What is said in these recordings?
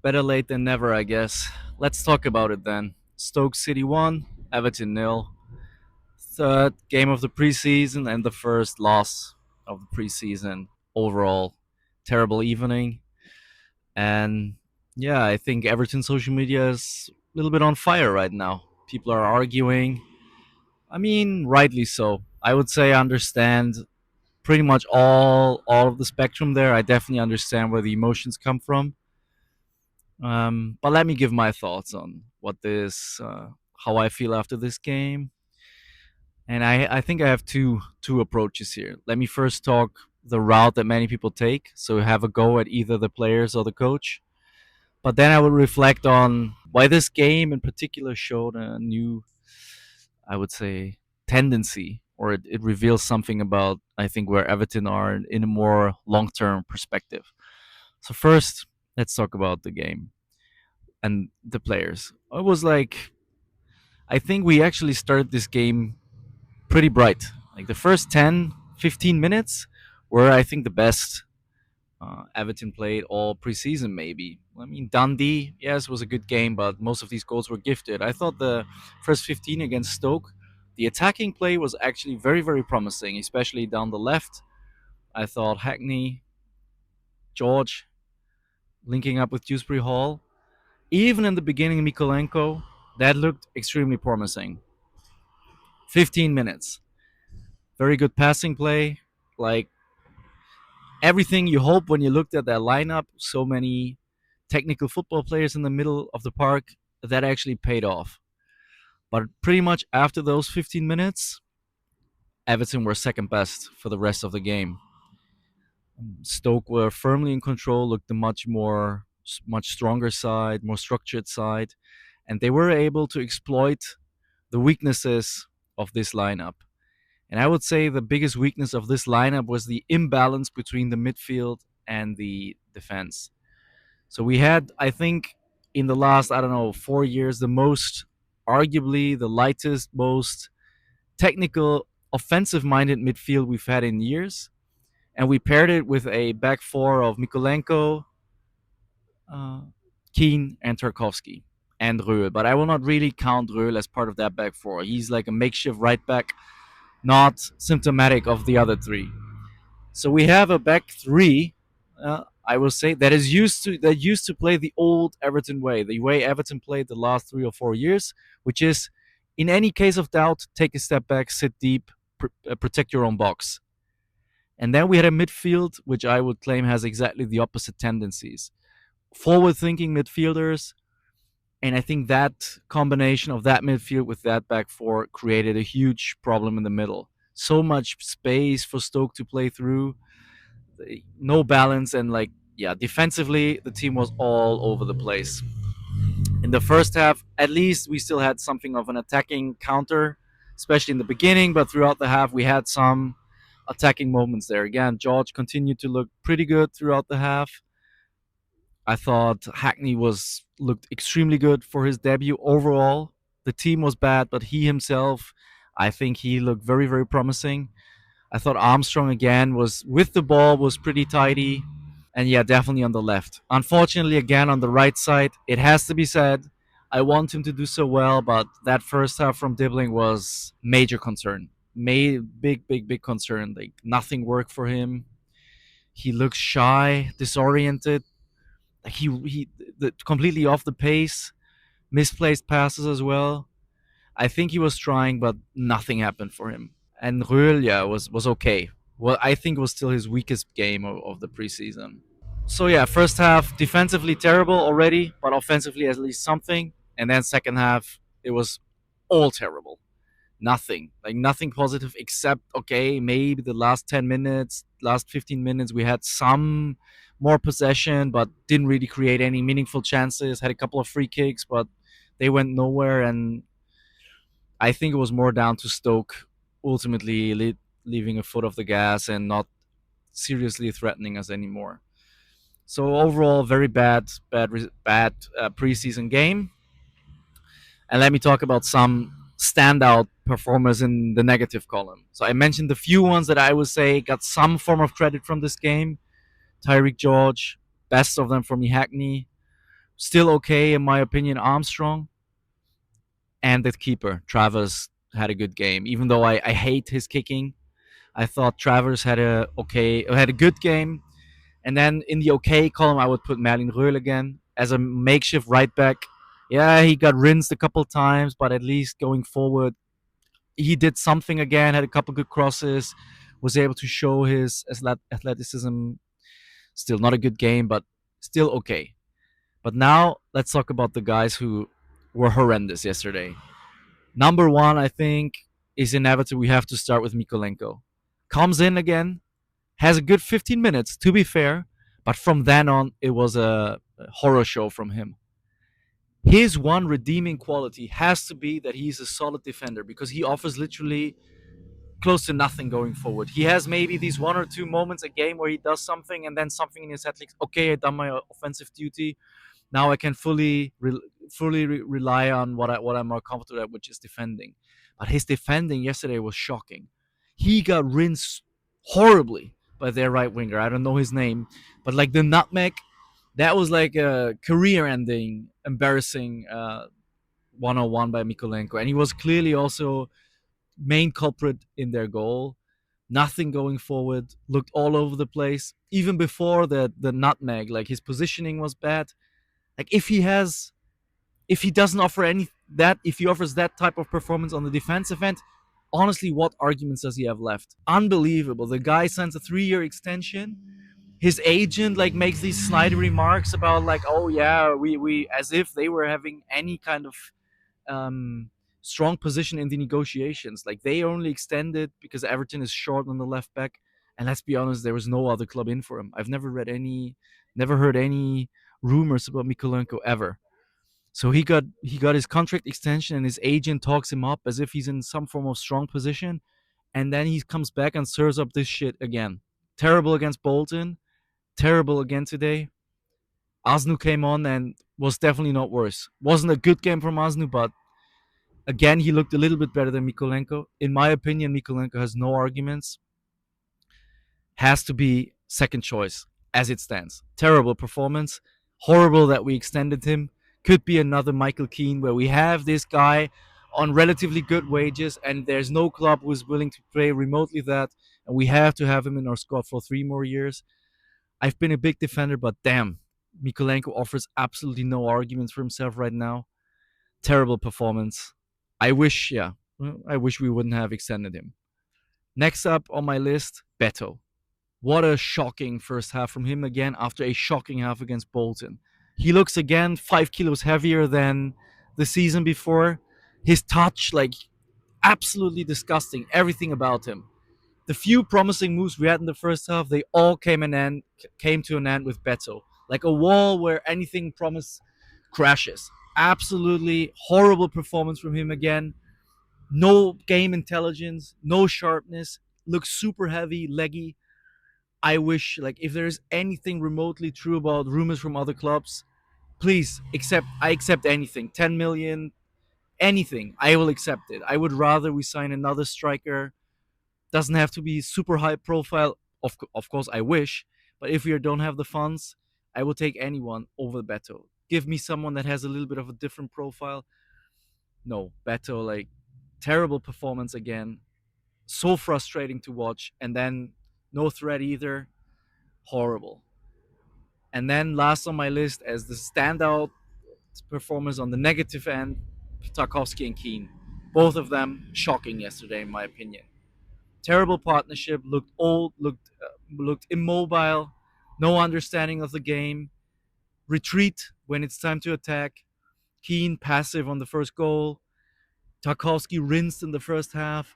Better late than never, I guess. Let's talk about it then. Stoke City 1, Everton nil. Third game of the preseason and the first loss of the preseason. Overall, terrible evening. And yeah, I think Everton social media is a little bit on fire right now. People are arguing. I mean, rightly so. I would say I understand pretty much all of the spectrum there. I definitely understand where the emotions come from. But let me give my thoughts on how I feel after this game. And I think I have two approaches here. Let me first talk the route that many people take, so have a go at either the players or the coach. But then I will reflect on why this game in particular showed a new, I would say, tendency, or it reveals something about I think where Everton are in a more long term perspective. So first, let's talk about the game and the players. It was like I think we actually started this game pretty bright. Like the first 10, 15 minutes were, I think, the best Everton played all preseason, maybe. I mean, Dundee, yes, was a good game, but most of these goals were gifted. I thought the first 15 against Stoke, the attacking play was actually very, very promising, especially down the left. I thought Hackney, George, linking up with Dewsbury Hall, even in the beginning, Mykolenko, that looked extremely promising. 15 minutes. Very good passing play. Like everything you hope when you looked at that lineup, so many technical football players in the middle of the park, that actually paid off. But pretty much after those 15 minutes, Everton were second best for the rest of the game. Stoke were firmly in control, looked a much stronger side, more structured side, and they were able to exploit the weaknesses of this lineup. And I would say the biggest weakness of this lineup was the imbalance between the midfield and the defense. So we had, I think, in the last, I don't know, 4 years, arguably the lightest, most technical, offensive minded midfield we've had in years. And we paired it with a back four of Mykolenko, uh, Keane, and Tarkowski, and Röhl. But I will not really count Röhl as part of that back four. He's like a makeshift right back, not symptomatic of the other three. So we have a back three, I will say, that used to play the old Everton way Everton played the last 3 or 4 years, which is, in any case of doubt, take a step back, sit deep, protect your own box. And then we had a midfield, which I would claim has exactly the opposite tendencies. Forward-thinking midfielders, and I think that combination of that midfield with that back four created a huge problem in the middle. So much space for Stoke to play through, no balance, and like, yeah, defensively the team was all over the place. In the first half, at least we still had something of an attacking counter, especially in the beginning, but throughout the half we had some attacking moments there. Again, George continued to look pretty good throughout the half. I thought Hackney was looked extremely good for his debut overall. The team was bad, but he himself, I think he looked very, very promising. I thought Armstrong again was with the ball was pretty tidy, and yeah, definitely on the left. Unfortunately, again on the right side, it has to be said, I want him to do so well, but that first half from Dibling was major concern. Big, big, big concern. Like nothing worked for him. He looks shy, disoriented. He completely off the pace, misplaced passes as well. I think he was trying, but nothing happened for him. And Röhl, yeah, was okay. Well, I think it was still his weakest game of the preseason. So yeah, first half defensively terrible already, but offensively at least something. And then second half it was all terrible. Nothing, like nothing positive except okay, maybe the last 10 minutes, last 15 minutes, we had some more possession, but didn't really create any meaningful chances. Had a couple of free kicks, but they went nowhere. And I think it was more down to Stoke ultimately leaving a foot off the gas and not seriously threatening us anymore. So overall, very bad preseason game. And let me talk about some standout performers in the negative column. So I mentioned the few ones that I would say got some form of credit from this game. Tyreek George, best of them for me, Hackney. Still okay in my opinion. Armstrong and the keeper Travers had a good game. Even though I hate his kicking, I thought Travers had a good game. And then in the okay column, I would put Merlin Röhl again as a makeshift right back. Yeah, he got rinsed a couple times, but at least going forward, he did something again. Had a couple good crosses, was able to show his athleticism. Still not a good game, but still okay. But now let's talk about the guys who were horrendous yesterday. Number one, I think, is in Everton. We have to start with Mykolenko. Comes in again, has a good 15 minutes, to be fair, but from then on, it was a horror show from him. His one redeeming quality has to be that he's a solid defender because he offers literally close to nothing going forward. He has maybe these one or two moments a game where he does something and then something in his head like, okay, I done my offensive duty. Now I can rely on what I'm more comfortable at, which is defending. But his defending yesterday was shocking. He got rinsed horribly by their right winger. I don't know his name, but like the nutmeg, that was like a career-ending, embarrassing 101 by Mykolenko, and he was clearly also main culprit in their goal. Nothing going forward, looked all over the place. Even before the nutmeg, like his positioning was bad. Like if he doesn't offer any that if he offers that type of performance on the defensive end, honestly, what arguments does he have left? Unbelievable. The guy signs a 3-year extension. His agent like makes these snide remarks about like, oh yeah, we as if they were having any kind of um strong position in the negotiations. Like they only extended because Everton is short on the left back. And let's be honest, there was no other club in for him. I've never heard any rumors about Mikolenko ever. So he got his contract extension, and his agent talks him up as if he's in some form of strong position, and then he comes back and stirs up this shit again. Terrible against Bolton, terrible again today. Asnu came on and was definitely not worse. Wasn't a good game from Asnu, but again he looked a little bit better than Mikolenko. In my opinion, Mikolenko has no arguments. Has to be second choice as it stands. Terrible performance. Horrible that we extended him. Could be another Michael Keane where we have this guy on relatively good wages and there's no club who's willing to pay remotely that, and we have to have him in our squad for 3 more years. I've been a big defender, but damn, Mikolenko offers absolutely no arguments for himself right now. Terrible performance. I wish we wouldn't have extended him. Next up on my list, Beto. What a shocking first half from him again after a shocking half against Bolton. He looks again 5 kilos heavier than the season before. His touch, like, absolutely disgusting. Everything about him. The few promising moves we had in the first half, they all came to an end with Beto. Like a wall where anything promised crashes. Absolutely horrible performance from him again. No game intelligence, no sharpness. Looks super heavy, leggy. I wish, like, if there's anything remotely true about rumors from other clubs, please accept. I accept anything. 10 million, anything. I will accept it. I would rather we sign another striker. Doesn't have to be super high profile. Of course, I wish. But if we don't have the funds, I will take anyone over Beto. Give me someone that has a little bit of a different profile. No, Beto, like, terrible performance again. So frustrating to watch. And then no threat either. Horrible. And then last on my list as the standout performers on the negative end, Tarkowski and Keane. Both of them shocking yesterday, in my opinion. Terrible partnership. Looked old. Looked immobile. No understanding of the game. Retreat when it's time to attack. Keane passive on the first goal. Tarkowski rinsed in the first half.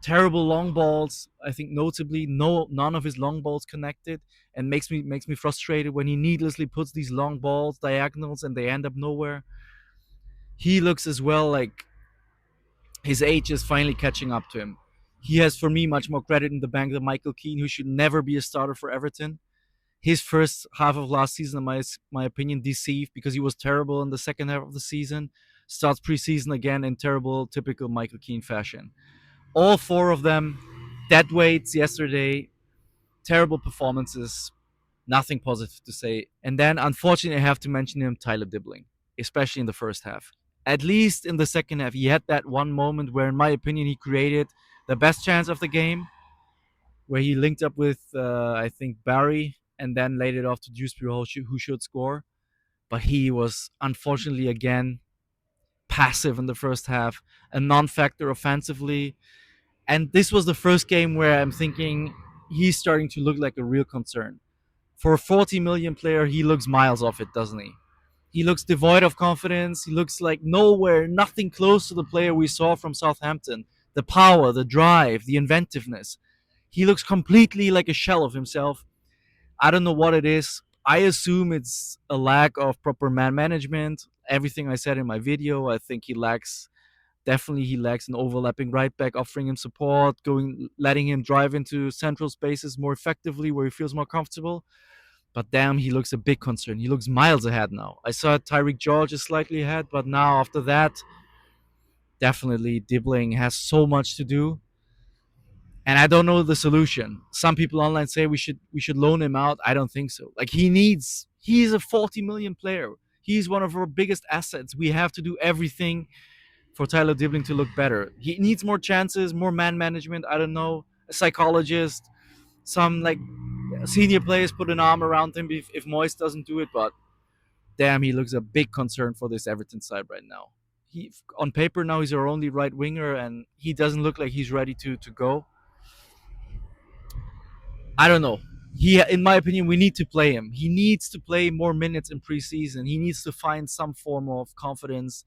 Terrible long balls. I think notably none of his long balls connected, and makes me frustrated when he needlessly puts these long balls diagonals and they end up nowhere. He looks as well like his age is finally catching up to him. He has for me much more credit in the bank than Michael Keane, who should never be a starter for Everton. His first half of last season, in my opinion, deceived because he was terrible in the second half of the season. Starts preseason again in terrible, typical Michael Keane fashion. All four of them, dead weights yesterday, terrible performances. Nothing positive to say. And then, unfortunately, I have to mention him, Tyler Dibling, especially in the first half. At least in the second half, he had that one moment where, in my opinion, he created the best chance of the game, where he linked up with, I think, Barry, and then laid it off to Dewsbury Hall, who should score. But he was, unfortunately, again, passive in the first half, a non factor offensively. And this was the first game where I'm thinking he's starting to look like a real concern. For a 40 million player, he looks miles off it, doesn't he? He looks devoid of confidence. He looks like nowhere, nothing close to the player we saw from Southampton. The power, the drive, the inventiveness. He looks completely like a shell of himself. I don't know what it is. I assume it's a lack of proper man management. Everything I said in my video, I think he lacks an overlapping right back, offering him support, letting him drive into central spaces more effectively where he feels more comfortable. But damn, he looks a big concern. He looks miles ahead now. I saw Tyreek George is slightly ahead, but now after that, definitely Dibling has so much to do, and I don't know the solution. Some people online say we should loan him out. I don't think so. Like he's a 40 million player. He's one of our biggest assets. We have to do everything for Tyler Dibling to look better. He needs more chances, more man management. I don't know, a psychologist, some like senior players put an arm around him if Moyes doesn't do it. But damn, he looks a big concern for this Everton side right now. He on paper now he's our only right winger, and he doesn't look like he's ready to go. I don't know. In my opinion, we need to play him. He needs to play more minutes in preseason. He needs to find some form of confidence.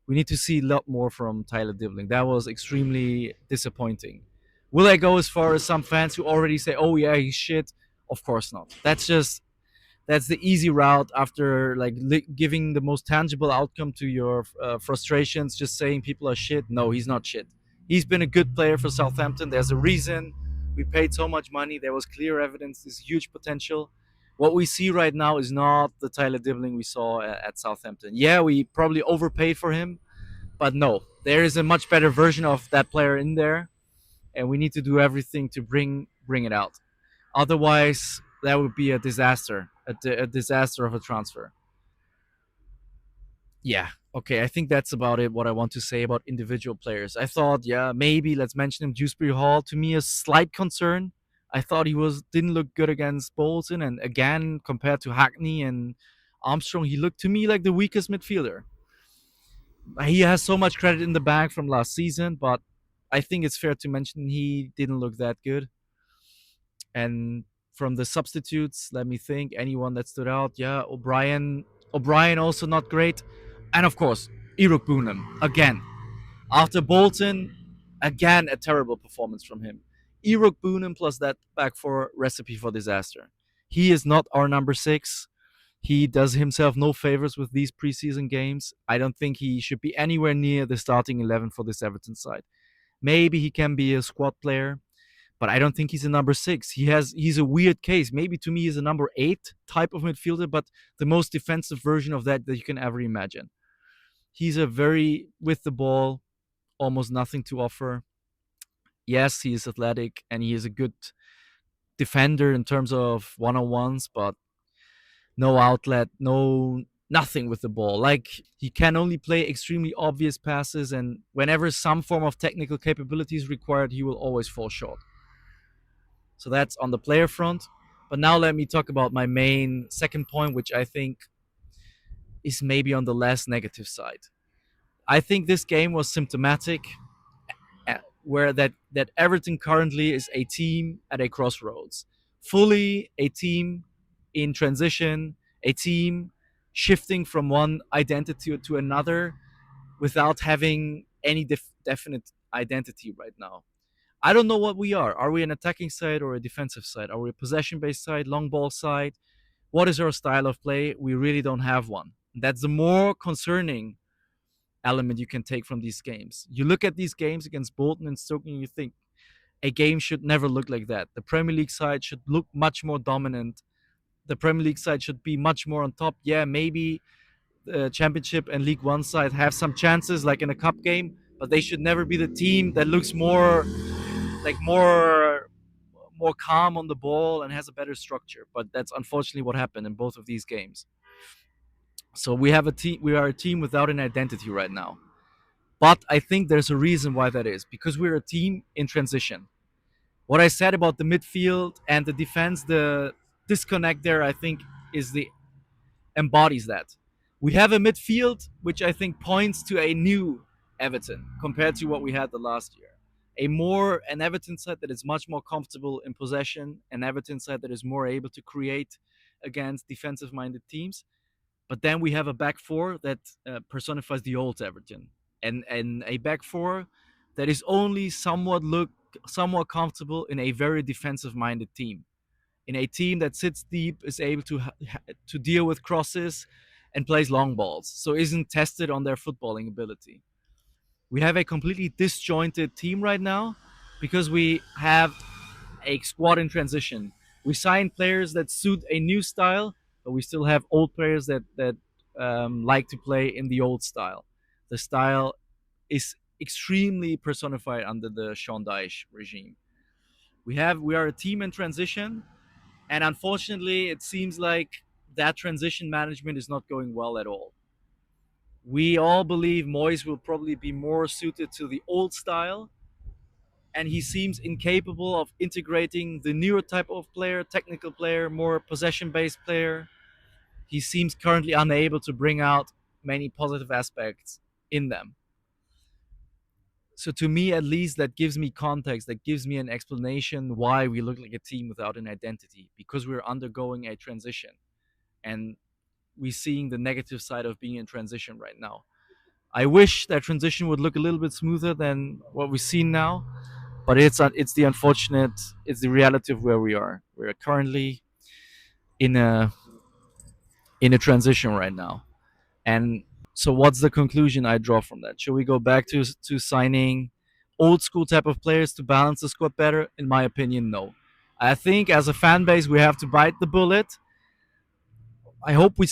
We need to see a lot more from Tyler Dibling. That was extremely disappointing. Will I go as far as some fans who already say, "Oh yeah, he's shit"? Of course not. That's the easy route after like giving the most tangible outcome to your frustrations. Just saying people are shit. No, he's not shit. He's been a good player for Southampton. There's a reason we paid so much money. There was clear evidence. There's huge potential. What we see right now is not the Tyler Dibling we saw at Southampton. Yeah, we probably overpaid for him, but no, there is a much better version of that player in there, and we need to do everything to bring it out. Otherwise, that would be a disaster, a disaster of a transfer. Yeah. Okay, I think that's about it. What I want to say about individual players. I thought, yeah, maybe let's mention him. Dewsbury Hall, to me, a slight concern. I thought he was didn't look good against Bolton, and again compared to Hackney and Armstrong, he looked to me like the weakest midfielder. He has so much credit in the bag from last season, but I think it's fair to mention he didn't look that good. And from the substitutes, let me think. Anyone that stood out? Yeah, O'Brien. O'Brien also not great, and of course, Iruk Bunam again. After Bolton, again a terrible performance from him. Iruk Bunam plus that back four, recipe for disaster. He is not our number six. He does himself no favors with these preseason games. I don't think he should be anywhere near the starting 11 for this Everton side. Maybe he can be a squad player, but I don't think he's a number six. He's a weird case. Maybe to me he's a number eight type of midfielder, but the most defensive version of that you can ever imagine. He's a very with the ball, almost nothing to offer. Yes, he is athletic and he is a good defender in terms of one on ones, but no outlet, no nothing with the ball. Like he can only play extremely obvious passes, and whenever some form of technical capability is required, he will always fall short. So that's on the player front. But now let me talk about my main second point, which I think is maybe on the less negative side. I think this game was symptomatic where that Everton currently is a team at a crossroads, fully a team in transition, a team shifting from one identity to another without having any definite identity right now. I don't know what we are. Are we an attacking side or a defensive side? Are we a possession based side, long ball side? What is our style of play? We really don't have one. That's the more concerning element you can take from these games. You look at these games against Bolton and Stoke and you think a game should never look like that. The Premier League side should look much more dominant. The Premier League side should be much more on top. Yeah, maybe the Championship and League One side have some chances, like in a cup game, but they should never be the team that looks more more calm on the ball and has a better structure. But that's unfortunately what happened in both of these games. So we have a team. We are a team without an identity right now. But I think there's a reason why that is because we're a team in transition. What I said about the midfield and the defense, the disconnect there, I think, is the embodies that. We have a midfield which I think points to a new Everton compared to what we had the last year. An Everton side that is much more comfortable in possession, an Everton side that is more able to create against defensive minded teams. But then we have a back four that personifies the old Everton, and a back four that is only somewhat comfortable in a very defensive minded team, in a team that sits deep, is able to deal with crosses and plays long balls, so isn't tested on their footballing ability. We have a completely disjointed team right now because we have a squad in transition. We sign players that suit a new style, but we still have old players that like to play in the old style. The style is extremely personified under the Sean Dyche regime. We are a team in transition, and unfortunately, it seems like that transition management is not going well at all. We all believe Moyes will probably be more suited to the old style, and he seems incapable of integrating the newer type of player, technical player, more possession based player. He seems currently unable to bring out many positive aspects in them. So, to me, at least, that gives me context, that gives me an explanation why we look like a team without an identity because we're undergoing a transition and we're seeing the negative side of being in transition right now. I wish that transition would look a little bit smoother than what we've seen now, but it's the unfortunate, it's the reality of where we are. We're currently in a transition right now. And so what's the conclusion I draw from that? Should we go back to signing old school type of players to balance the squad better? In my opinion, no. I think as a fan base we have to bite the bullet. I hope we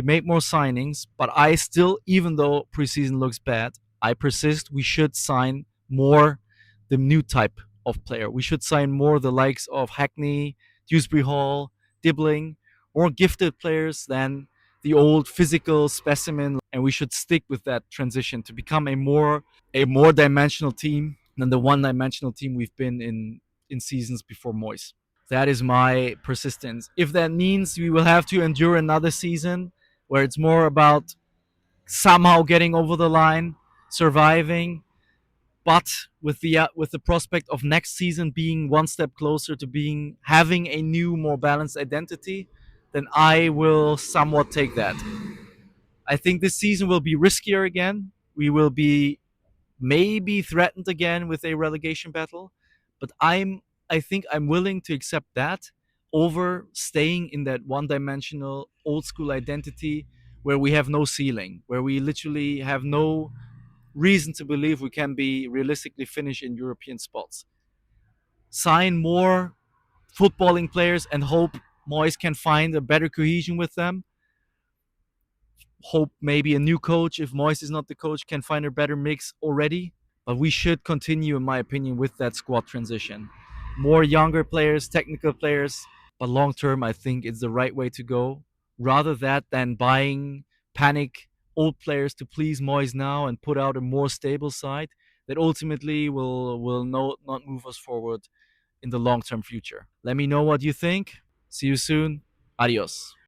make more signings, but I still, even though preseason looks bad, I persist. We should sign more the new type of player. We should sign more the likes of Hackney, Dewsbury Hall, Dibling, more gifted players than the old physical specimen, and we should stick with that transition to become a more dimensional team than the one dimensional team we've been in seasons before Moyes. That is my persistence. If that means we will have to endure another season where it's more about somehow getting over the line, surviving, but with the prospect of next season being one step closer to being having a new, more balanced identity, then I will somewhat take that. I think this season will be riskier again. We will be maybe threatened again with a relegation battle, but I think I'm willing to accept that over staying in that one-dimensional old school identity where we have no ceiling, where we literally have no reason to believe we can be realistically finished in European spots. Sign more footballing players and hope Moyes can find a better cohesion with them. Hope maybe a new coach, if Moyes is not the coach, can find a better mix already. But we should continue, in my opinion, with that squad transition. More younger players, technical players, but long term, I think it's the right way to go. Rather that than buying panic old players to please Moyes now and put out a more stable side that ultimately will not move us forward in the long term future. Let me know what you think. See you soon. Adios.